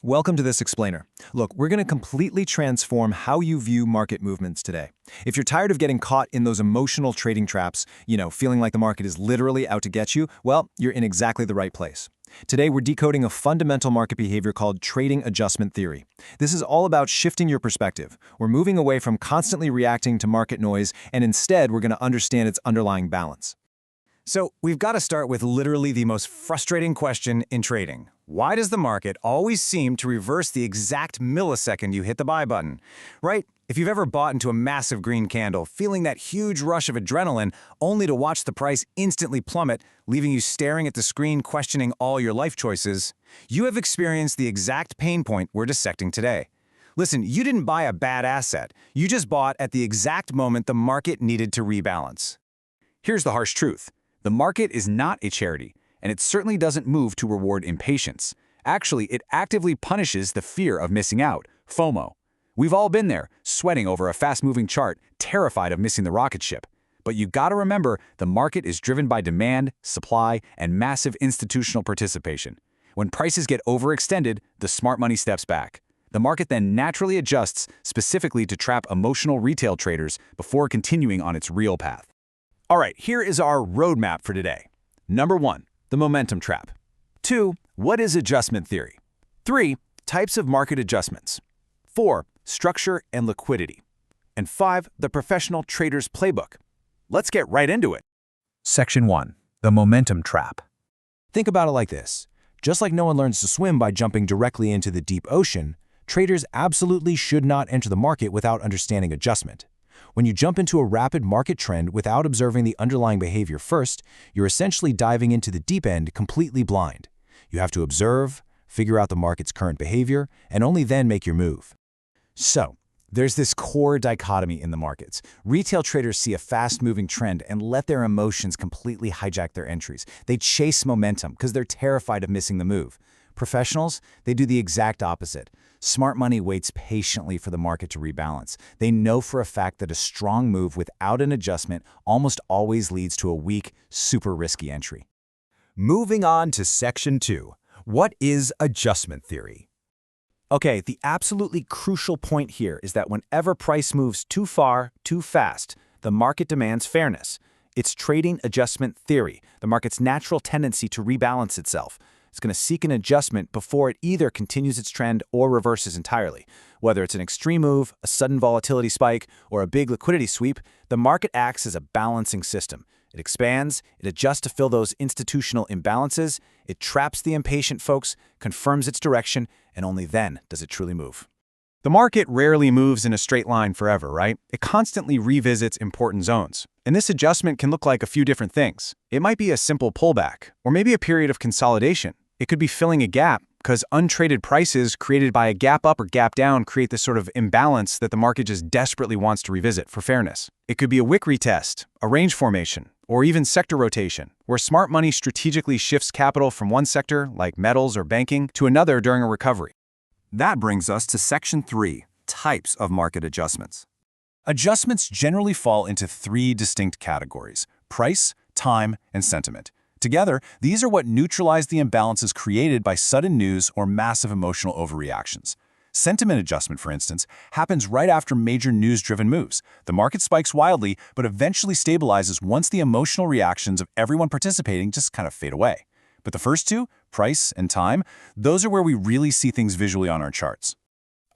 Welcome to this explainer. Look, we're going to completely transform how you view market movements today. If you're tired of getting caught in those emotional trading traps, feeling like the market is literally out to get you, well, you're in exactly the right place. Today, we're decoding a fundamental market behavior called trading adjustment theory. This is all about shifting your perspective. We're moving away from constantly reacting to market noise, and instead, we're going to understand its underlying balance. So we've got to start with literally the most frustrating question in trading. Why does the market always seem to reverse the exact millisecond you hit the buy button? Right? If you've ever bought into a massive green candle, feeling that huge rush of adrenaline, only to watch the price instantly plummet, leaving you staring at the screen questioning all your life choices, you have experienced the exact pain point we're dissecting today. Listen, you didn't buy a bad asset. You just bought at the exact moment the market needed to rebalance. Here's the harsh truth. The market is not a charity, and it certainly doesn't move to reward impatience. Actually, it actively punishes the fear of missing out, FOMO. We've all been there, sweating over a fast-moving chart, terrified of missing the rocket ship. But you gotta remember, the market is driven by demand, supply, and massive institutional participation. When prices get overextended, the smart money steps back. The market then naturally adjusts, specifically to trap emotional retail traders before continuing on its real path. All right, here is our roadmap for today. Number 1, the momentum trap. 2, what is adjustment theory? 3, types of market adjustments. 4, structure and liquidity. And 5, the professional trader's playbook. Let's get right into it. Section 1, the momentum trap. Think about it like this. Just like no one learns to swim by jumping directly into the deep ocean, traders absolutely should not enter the market without understanding adjustment. When you jump into a rapid market trend without observing the underlying behavior first, you're essentially diving into the deep end completely blind. You have to observe, figure out the market's current behavior, and only then make your move. So, there's this core dichotomy in the markets. Retail traders see a fast-moving trend and let their emotions completely hijack their entries. They chase momentum because they're terrified of missing the move. Professionals, they do the exact opposite. Smart money waits patiently for the market to rebalance. They know for a fact that a strong move without an adjustment almost always leads to a weak, super risky entry. Moving on to Section 2, what is adjustment theory? Okay, the absolutely crucial point here is that whenever price moves too far, too fast, the market demands fairness. It's trading adjustment theory, the market's natural tendency to rebalance itself. It's going to seek an adjustment before it either continues its trend or reverses entirely. Whether it's an extreme move, a sudden volatility spike, or a big liquidity sweep, the market acts as a balancing system. It expands, it adjusts to fill those institutional imbalances, it traps the impatient folks, confirms its direction, and only then does it truly move. The market rarely moves in a straight line forever, right? It constantly revisits important zones. And this adjustment can look like a few different things. It might be a simple pullback, or maybe a period of consolidation. It could be filling a gap, because untraded prices created by a gap up or gap down create this sort of imbalance that the market just desperately wants to revisit for fairness. It could be a wick retest, a range formation, or even sector rotation, where smart money strategically shifts capital from one sector, like metals or banking, to another during a recovery. That brings us to Section 3, types of market adjustments. Adjustments generally fall into 3 distinct categories: price, time, and sentiment. Together, these are what neutralize the imbalances created by sudden news or massive emotional overreactions. Sentiment adjustment, for instance, happens right after major news-driven moves. The market spikes wildly, but eventually stabilizes once the emotional reactions of everyone participating just kind of fade away. But the first two, price and time, those are where we really see things visually on our charts.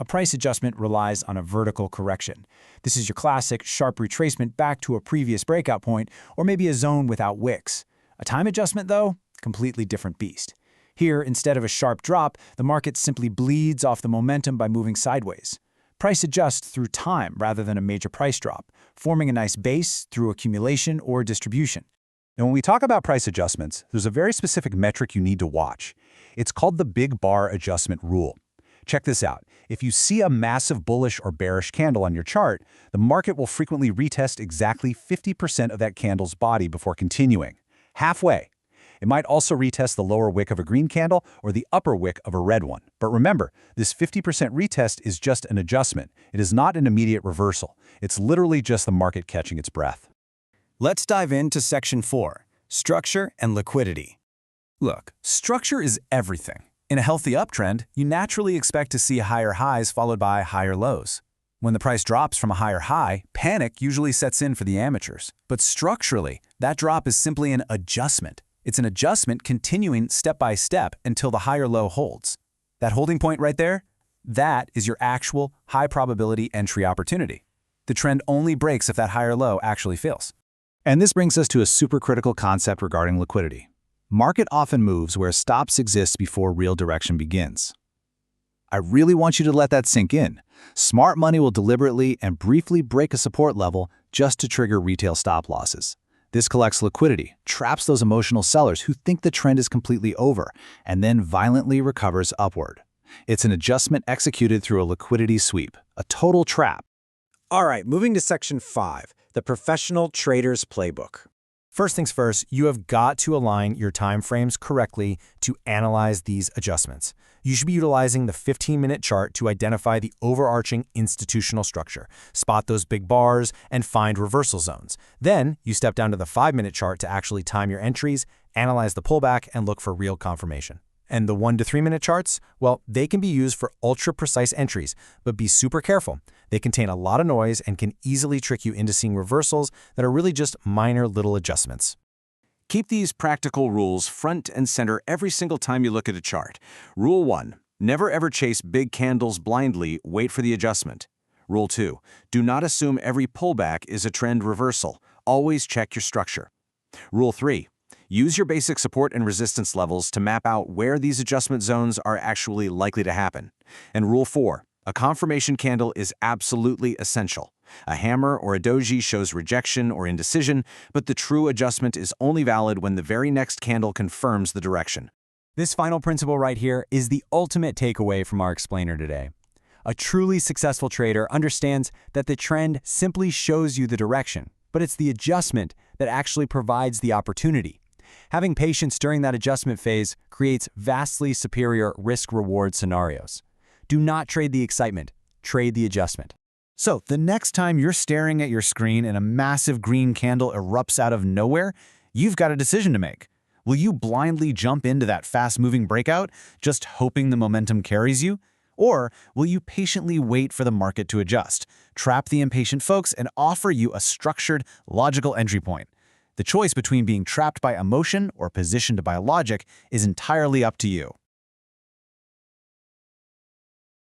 A price adjustment relies on a vertical correction. This is your classic sharp retracement back to a previous breakout point, or maybe a zone without wicks. A time adjustment, though, completely different beast. Here, instead of a sharp drop, the market simply bleeds off the momentum by moving sideways. Price adjusts through time rather than a major price drop, forming a nice base through accumulation or distribution. Now, when we talk about price adjustments, there's a very specific metric you need to watch. It's called the big bar adjustment rule. Check this out. If you see a massive bullish or bearish candle on your chart, the market will frequently retest exactly 50% of that candle's body before continuing. Halfway. It might also retest the lower wick of a green candle or the upper wick of a red one. But remember, this 50% retest is just an adjustment. It is not an immediate reversal. It's literally just the market catching its breath. Let's dive into Section 4, structure and liquidity. Look, structure is everything. In a healthy uptrend, you naturally expect to see higher highs followed by higher lows. When the price drops from a higher high, panic usually sets in for the amateurs. But structurally, that drop is simply an adjustment. It's an adjustment continuing step by step until the higher low holds. That holding point right there, that is your actual high probability entry opportunity. The trend only breaks if that higher low actually fails. And this brings us to a super critical concept regarding liquidity. Market often moves where stops exist before real direction begins. I really want you to let that sink in. Smart money will deliberately and briefly break a support level just to trigger retail stop losses. This collects liquidity, traps those emotional sellers who think the trend is completely over, and then violently recovers upward. It's an adjustment executed through a liquidity sweep, a total trap. All right, moving to Section 5, the Professional Trader's Playbook. First things first, you have got to align your time frames correctly to analyze these adjustments. You should be utilizing the 15-minute chart to identify the overarching institutional structure, spot those big bars, and find reversal zones. Then, you step down to the 5-minute chart to actually time your entries, analyze the pullback, and look for real confirmation. And the 1 to 3-minute charts, well, they can be used for ultra-precise entries, but be super careful. They contain a lot of noise and can easily trick you into seeing reversals that are really just minor little adjustments. Keep these practical rules front and center every single time you look at a chart. Rule 1. Never ever chase big candles blindly, wait for the adjustment. Rule 2. Do not assume every pullback is a trend reversal. Always check your structure. Rule 3. Use your basic support and resistance levels to map out where these adjustment zones are actually likely to happen. And Rule 4. A confirmation candle is absolutely essential. A hammer or a doji shows rejection or indecision, but the true adjustment is only valid when the very next candle confirms the direction. This final principle right here is the ultimate takeaway from our explainer today. A truly successful trader understands that the trend simply shows you the direction, but it's the adjustment that actually provides the opportunity. Having patience during that adjustment phase creates vastly superior risk-reward scenarios. Do not trade the excitement, trade the adjustment. So, the next time you're staring at your screen and a massive green candle erupts out of nowhere, you've got a decision to make. Will you blindly jump into that fast-moving breakout, just hoping the momentum carries you? Or will you patiently wait for the market to adjust, trap the impatient folks, and offer you a structured, logical entry point? The choice between being trapped by emotion or positioned by logic is entirely up to you.